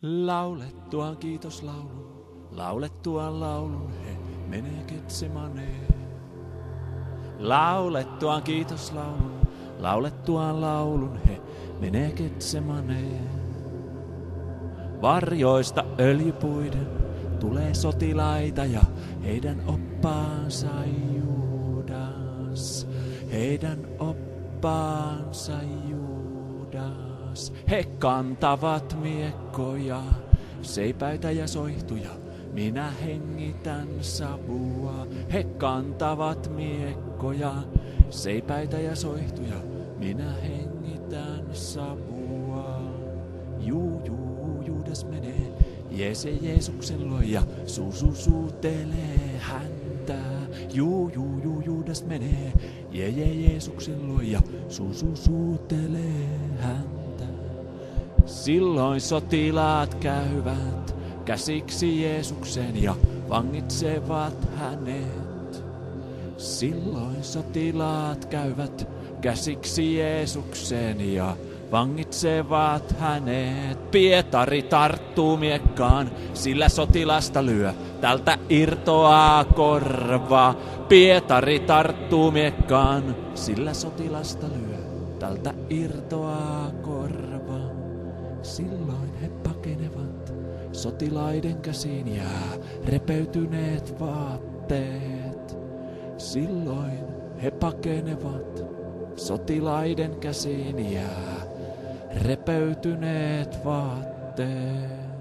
Laulettuaan kiitoslaulun, laulettuaan laulun, he menee Getsemaneen. Laulettuaan kiitoslaulun, laulettuaan laulun, he menee Getsemaneen. Varjoista öljypuiden tulee sotilaita ja heidän oppaansa Juudas. Heidän oppaansa Juudas. He kantavat miekkoja, seipäitä ja soihtuja. Minä hengitän savua. He kantavat miekkoja, seipäitä ja soihtuja. Minä hengitän savua. Juudas menee, Jeesuksen luo ja suutelee häntä. Juudas menee, Jeesuksen luo ja suutelee häntä. Silloin sotilaat käyvät käsiksi Jeesuksen ja vangitsevat hänet. Silloin sotilaat käyvät käsiksi Jeesuksen ja vangitsevat hänet. Pietari tarttuu miekkaan, sillä sotilasta lyö, tältä irtoaa korva. Pietari tarttuu miekkaan, sillä sotilasta lyö, tältä irtoaa korva. Silloin he pakenevat, sotilaiden käsiin jää repeytyneet vaatteet. Silloin he pakenevat, sotilaiden käsiin jää repeytyneet vaatteet.